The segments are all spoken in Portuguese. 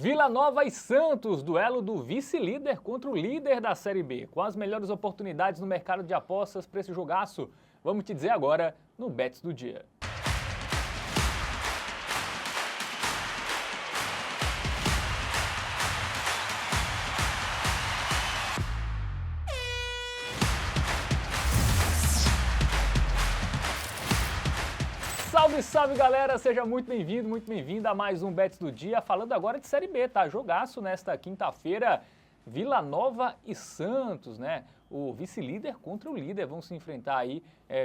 Vila Nova e Santos, duelo do vice-líder contra o líder da Série B. Com as melhores oportunidades no mercado de apostas para esse jogaço, vamos te dizer agora no Bets do Dia. Salve, salve galera, seja muito bem-vindo, muito bem-vinda a mais um Bets do Dia, falando agora de Série B, tá? Jogaço nesta quinta-feira, Vila Nova e Santos, né? O vice-líder contra o líder vão se enfrentar aí,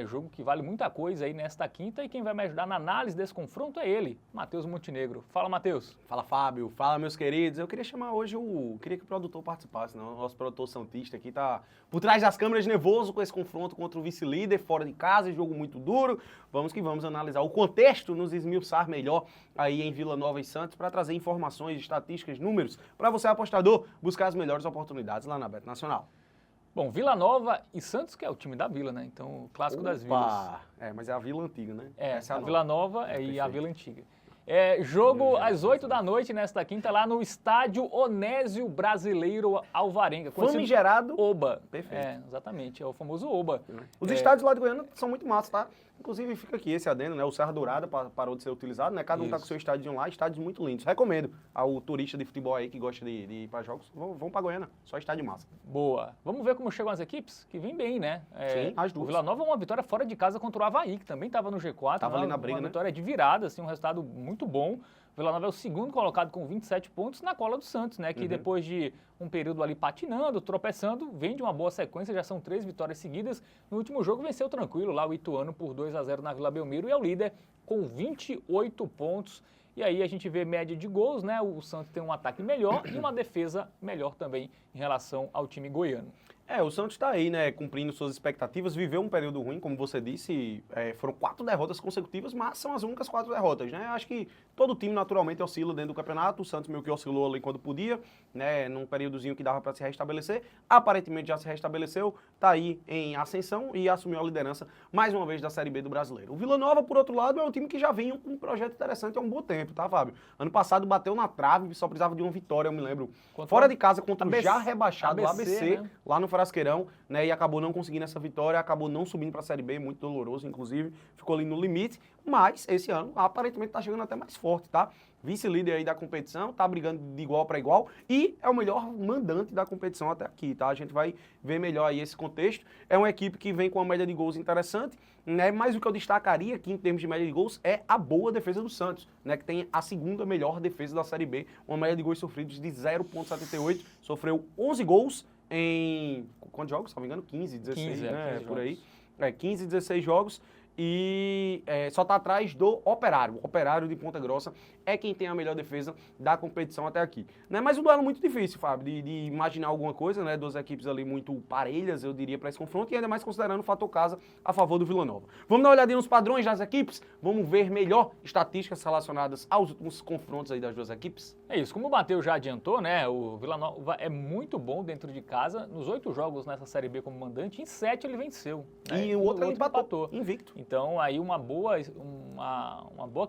jogo que vale muita coisa aí nesta quinta, e quem vai me ajudar na análise desse confronto é ele, Matheus Montenegro. Fala, Matheus. Fala, Fábio. Fala, meus queridos. Eu queria chamar hoje queria que o produtor participasse, não? O nosso produtor santista aqui tá por trás das câmeras nervoso com esse confronto contra o vice-líder, fora de casa, jogo muito duro. Vamos que vamos analisar o contexto, nos esmiuçar melhor aí em Vila Nova e Santos para trazer informações, estatísticas, números, para você, apostador, buscar as melhores oportunidades lá na Bet Nacional. Bom, Vila Nova e Santos, que é o time da Vila, né? Então, o clássico das vilas. Mas é a Vila Antiga, né? Essa é a Vila Nova e a Vila Antiga. Jogo às 8 da noite nesta quinta, lá no estádio Onésio Brasileiro Alvarenga. Famigerado. Oba. Perfeito. Exatamente, é o famoso Oba. Os estádios lá de Goiânia são muito massas, tá? Inclusive fica aqui esse adendo, né? O Serra Dourada parou de ser utilizado, né? Cada um tá com o seu estádio lá, estádios muito lindos. Recomendo ao turista de futebol aí que gosta de ir para jogos, vão para Goiânia, só estádio massa. Boa. Vamos ver como chegam as equipes, que vêm bem, né? Sim, as duas. O Vila Nova é uma vitória fora de casa contra o Avaí, que também estava no G4. Tava ali na briga, uma vitória de virada, assim, um resultado muito bom. O Vila Nova é o segundo colocado com 27 pontos na cola do Santos, né? Que depois de um período ali patinando, tropeçando, vem de uma boa sequência, já são 3 vitórias seguidas. No último jogo venceu tranquilo lá o Ituano por 2-0 na Vila Belmiro e é o líder com 28 pontos. E aí a gente vê média de gols, né? O Santos tem um ataque melhor e uma defesa melhor também em relação ao time goiano. O Santos está aí, né, cumprindo suas expectativas, viveu um período ruim, como você disse, foram 4 derrotas consecutivas, mas são as únicas 4 derrotas, né? Acho que todo time naturalmente oscila dentro do campeonato, o Santos meio que oscilou ali quando podia, né, num períodozinho que dava para se restabelecer, aparentemente já se restabeleceu, está aí em ascensão e assumiu a liderança mais uma vez da Série B do Brasileiro. O Vila Nova, por outro lado, é um time que já vinha com um projeto interessante há um bom tempo, tá, Fábio? Ano passado bateu na trave, só precisava de uma vitória, eu me lembro, fora de casa contra o já rebaixado ABC, né? Lá no Frasqueirão, né, e acabou não conseguindo essa vitória, acabou não subindo para a Série B, muito doloroso, inclusive, ficou ali no limite, mas esse ano aparentemente está chegando até mais forte, tá? Vice-líder aí da competição, tá brigando de igual para igual e é o melhor mandante da competição até aqui, tá? A gente vai ver melhor aí esse contexto. É uma equipe que vem com uma média de gols interessante, né? Mas o que eu destacaria aqui em termos de média de gols é a boa defesa do Santos, né? Que tem a segunda melhor defesa da Série B, uma média de gols sofridos de 0,78, sofreu 11 gols em quantos jogos? Se não me engano, 15, 16, 15, né? 15 por aí. 15, 16 jogos. E só está atrás do Operário. O Operário de Ponta Grossa é quem tem a melhor defesa da competição até aqui. Né? Mas um duelo muito difícil, Fábio, de imaginar alguma coisa, né? 2 equipes ali muito parelhas, eu diria, para esse confronto, e ainda mais considerando o fator casa a favor do Vila Nova. Vamos dar uma olhadinha nos padrões das equipes? Vamos ver melhor estatísticas relacionadas aos últimos confrontos aí das 2 equipes? É isso, como o Matheus já adiantou, né? O Vila Nova é muito bom dentro de casa. Nos 8 jogos nessa Série B como mandante, em 7 ele venceu. Né? E o outro empatou, invicto. Então, aí uma boa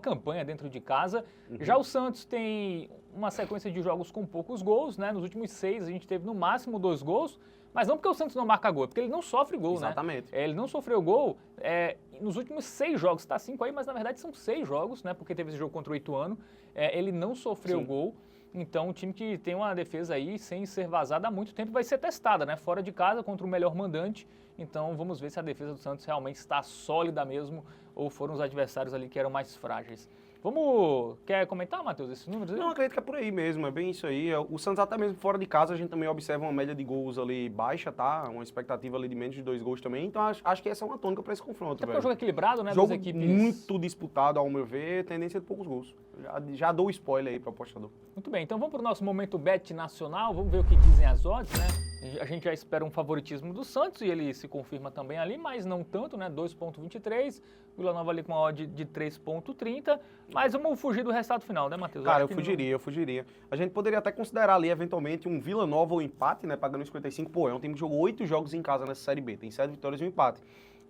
campanha dentro de casa. Já o Santos tem uma sequência de jogos com poucos gols, né? Nos últimos 6 a gente teve no máximo 2 gols, mas não porque o Santos não marca gol, é porque ele não sofre gol, Exatamente. né? Ele não sofreu gol nos últimos 6 jogos, tá 5 aí, mas na verdade são 6 jogos, né? Porque teve esse jogo contra o Ituano, ele não sofreu gol. Então, um time que tem uma defesa aí sem ser vazada há muito tempo vai ser testada, né? Fora de casa contra o melhor mandante. Então, vamos ver se a defesa do Santos realmente está sólida mesmo ou foram os adversários ali que eram mais frágeis. Quer comentar, Matheus, esses números aí? Não, acredito que é por aí mesmo, é bem isso aí. O Santos até mesmo fora de casa, a gente também observa uma média de gols ali baixa, tá? Uma expectativa ali de menos de 2 gols também, então acho que essa é uma tônica para esse confronto, Até porque é um jogo equilibrado, né? Jogo muito disputado, ao meu ver, tendência de poucos gols. Já dou o spoiler aí para o apostador. Muito bem, então vamos para o nosso momento bet nacional, vamos ver o que dizem as odds, né? A gente já espera um favoritismo do Santos e ele se confirma também ali, mas não tanto, né? 2,23, Vila Nova ali com uma odd de 3,30, mas vamos fugir do resultado final, né, Matheus? Cara, eu fugiria. A gente poderia até considerar ali, eventualmente, um Vila Nova ou empate, né? Pagando 55, é um time que jogou 8 jogos em casa nessa Série B, tem 7 vitórias e um empate.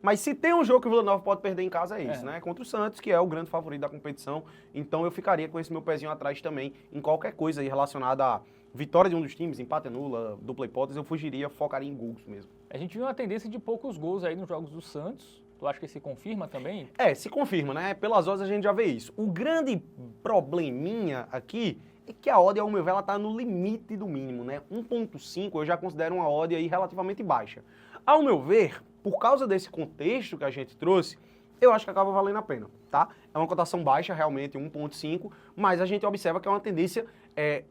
Mas se tem um jogo que o Vila Nova pode perder em casa é esse, né? Contra o Santos, que é o grande favorito da competição. Então eu ficaria com esse meu pezinho atrás também em qualquer coisa aí relacionada à vitória de um dos times, empate nula, dupla hipótese, eu fugiria, focaria em gols mesmo. A gente viu uma tendência de poucos gols aí nos jogos do Santos. Tu acha que se confirma também? Se confirma, né? Pelas odds a gente já vê isso. O grande probleminha aqui é que a odd, ao meu ver, ela tá no limite do mínimo, né? 1.5 eu já considero uma odd aí relativamente baixa. Ao meu ver, por causa desse contexto que a gente trouxe, eu acho que acaba valendo a pena, tá? É uma cotação baixa, realmente, 1.5, mas a gente observa que é uma tendência,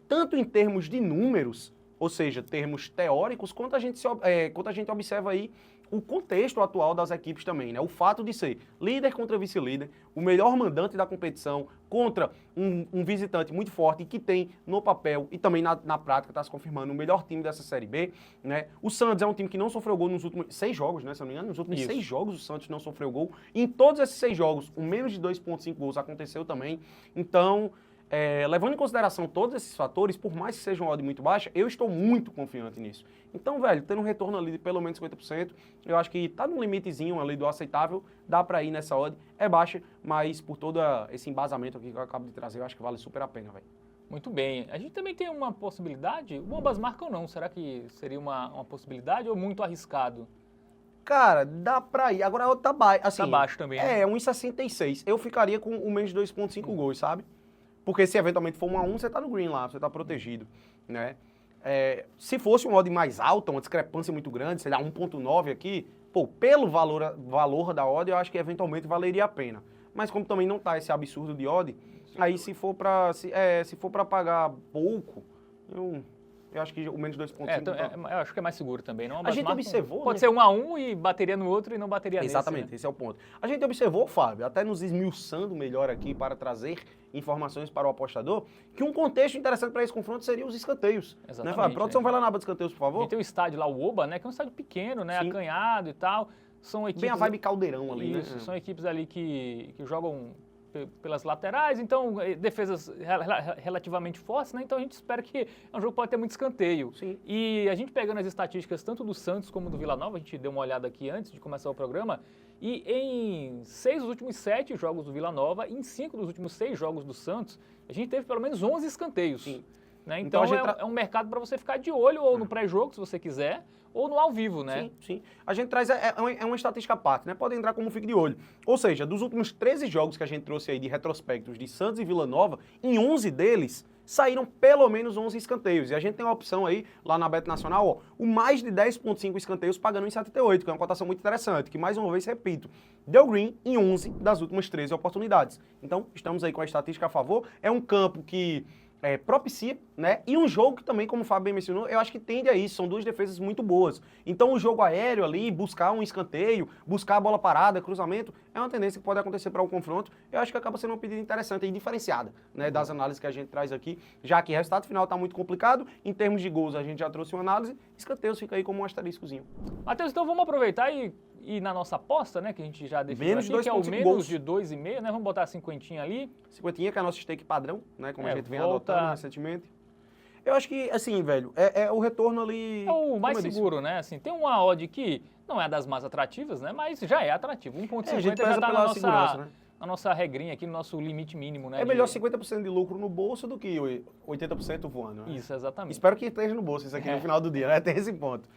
tanto em termos de números, ou seja, termos teóricos, quanto a gente observa aí o contexto atual das equipes também, né? O fato de ser líder contra vice-líder, o melhor mandante da competição contra um visitante muito forte que tem no papel e também na prática está se confirmando o melhor time dessa Série B, né? O Santos é um time que não sofreu gol nos últimos 6 jogos, né? Se não me engano, nos últimos 6 jogos o Santos não sofreu gol. E em todos esses 6 jogos, o menos de 2.5 gols aconteceu também. Então, levando em consideração todos esses fatores, por mais que seja uma odd muito baixa, eu estou muito confiante nisso. Então, velho, tendo um retorno ali de pelo menos 50%, eu acho que tá no limitezinho ali do aceitável, dá pra ir nessa odd. É baixa, mas por todo esse embasamento aqui que eu acabo de trazer, eu acho que vale super a pena, velho. Muito bem. A gente também tem uma possibilidade, o ambas marcam ou não, será que seria uma possibilidade ou muito arriscado? Cara, dá pra ir. Agora a odd tá baixa. Assim, Tá baixo também, né? 1,66. Eu ficaria com o menos de 2.5 gols, sabe? Porque se eventualmente for 1-1, você tá no green lá, você tá protegido, né? Se fosse uma odd mais alta, uma discrepância muito grande, sei lá, 1.9 aqui, pô, pelo valor da odd, eu acho que eventualmente valeria a pena. Mas como também não tá esse absurdo de odd, aí se for pra pagar pouco, eu acho que o menos 2.5... eu acho que é mais seguro também, não? A gente observou, pode né? ser 1-1 e bateria no outro e não bateria nesse, Exatamente, né? esse é o ponto. A gente observou, Fábio, até nos esmiuçando melhor aqui para trazer informações para o apostador, que um contexto interessante para esse confronto seria os escanteios. Exatamente. Né, Fábio? Produção, vai lá na aba de escanteios, por A favor. gente tem o estádio lá, o Oba, né? Que é um estádio pequeno, né? Sim. Acanhado e tal. São equipes... Bem a vibe caldeirão ali, Isso, né? são equipes ali que jogam pelas laterais, então defesas relativamente fortes, né? Então a gente espera que é um jogo que pode ter muito escanteio. Sim. E a gente pegando as estatísticas tanto do Santos como do Vila Nova, a gente deu uma olhada aqui antes de começar o programa, e em 6 dos últimos 7 jogos do Vila Nova, e em 5 dos últimos 6 jogos do Santos, a gente teve pelo menos 11 escanteios. Sim. Né? Então é um mercado para você ficar de olho, ou no pré-jogo, se você quiser, ou no ao vivo, né? Sim, sim. A gente traz, uma estatística à parte, né? Pode entrar como fique de olho. Ou seja, dos últimos 13 jogos que a gente trouxe aí de retrospectos de Santos e Vila Nova, em 11 deles saíram pelo menos 11 escanteios. E a gente tem uma opção aí, lá na Bet Nacional, ó, o mais de 10.5 escanteios pagando em 78, que é uma cotação muito interessante, que mais uma vez, repito, deu green em 11 das últimas 13 oportunidades. Então, estamos aí com a estatística a favor. É um campo que propicia, né? E um jogo que também, como o Fábio bem mencionou, eu acho que tende a isso, são duas defesas muito boas. Então o jogo aéreo ali, buscar um escanteio, buscar a bola parada, cruzamento, é uma tendência que pode acontecer para o confronto. Eu acho que acaba sendo uma pedida interessante e diferenciada, né? Das análises que a gente traz aqui, já que o resultado final está muito complicado, em termos de gols a gente já trouxe uma análise, escanteios fica aí como um asteriscozinho. Matheus, então vamos aproveitar e na nossa aposta, né, que a gente já definiu Menos aqui, que é o menos gols. de 2,5, né? Vamos botar a cinquentinha ali. Cinquentinha, que é a nossa stake padrão, né? Como a gente vem volta... adotando recentemente. Eu acho que, assim, velho, o retorno ali... É o mais seguro, né? Assim, tem uma odd que não é das mais atrativas, né? Mas já é atrativo. 1.50 já está na segurança, né? A nossa regrinha aqui, no nosso limite mínimo, né? É melhor 50% de lucro no bolso do que 80% voando, né? Isso, exatamente. Espero que esteja no bolso isso aqui no final do dia, né? Tem esse ponto.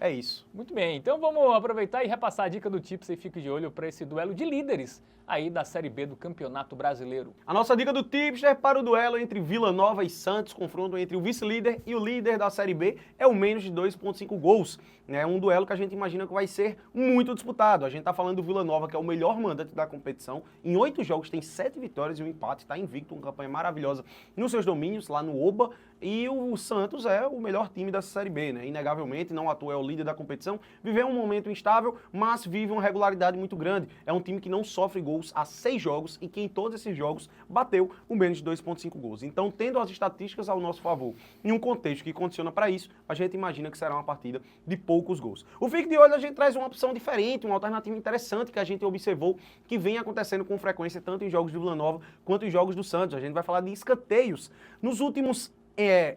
É isso. Muito bem, então vamos aproveitar e repassar a dica do Tips e fique de olho para esse duelo de líderes aí da Série B do Campeonato Brasileiro. A nossa dica do Tipster para o duelo entre Vila Nova e Santos, confronto entre o vice-líder e o líder da Série B, é o menos de 2.5 gols. É um duelo que a gente imagina que vai ser muito disputado. A gente está falando do Vila Nova, que é o melhor mandante da competição. Em 8 jogos tem 7 vitórias e um empate, está invicto, uma campanha maravilhosa nos seus domínios, lá no Oba. E o Santos é o melhor time dessa Série B, né? Inegavelmente, não à toa é o líder da competição. Viveu um momento instável, mas vive uma regularidade muito grande. É um time que não sofre gols há 6 jogos e que em todos esses jogos bateu o menos de 2.5 gols. Então, tendo as estatísticas ao nosso favor, em um contexto que condiciona para isso, a gente imagina que será uma partida de poucos gols. O Fique de Olho a gente traz uma opção diferente, uma alternativa interessante que a gente observou que vem acontecendo com frequência tanto em jogos do Vila Nova quanto em jogos do Santos. A gente vai falar de escanteios. Nos últimos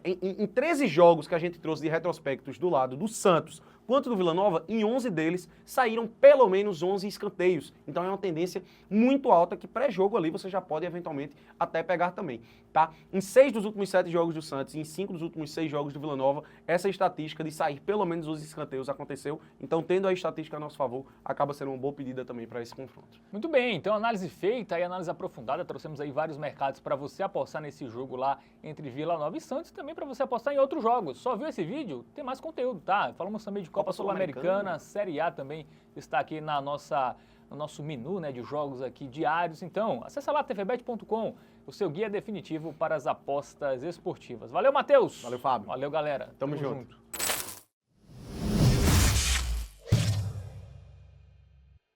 em 13 jogos que a gente trouxe de retrospectos do lado do Santos, quanto do Vila Nova, em 11 deles saíram pelo menos 11 escanteios. Então é uma tendência muito alta que pré-jogo ali você já pode eventualmente até pegar também, tá? Em 6 dos últimos 7 jogos do Santos e em 5 dos últimos 6 jogos do Vila Nova, essa estatística de sair pelo menos 11 escanteios aconteceu. Então, tendo a estatística a nosso favor, acaba sendo uma boa pedida também para esse confronto. Muito bem, então análise feita e análise aprofundada, trouxemos aí vários mercados para você apostar nesse jogo lá entre Vila Nova e Santos e também para você apostar em outros jogos. Só viu esse vídeo? Tem mais conteúdo, tá? Falamos também de Copa Sul-Americana, Série A também está aqui no nosso menu, né, de jogos aqui diários. Então, acessa lá tvbet.com, o seu guia definitivo para as apostas esportivas. Valeu, Matheus! Valeu, Fábio! Valeu, galera! Tamo junto.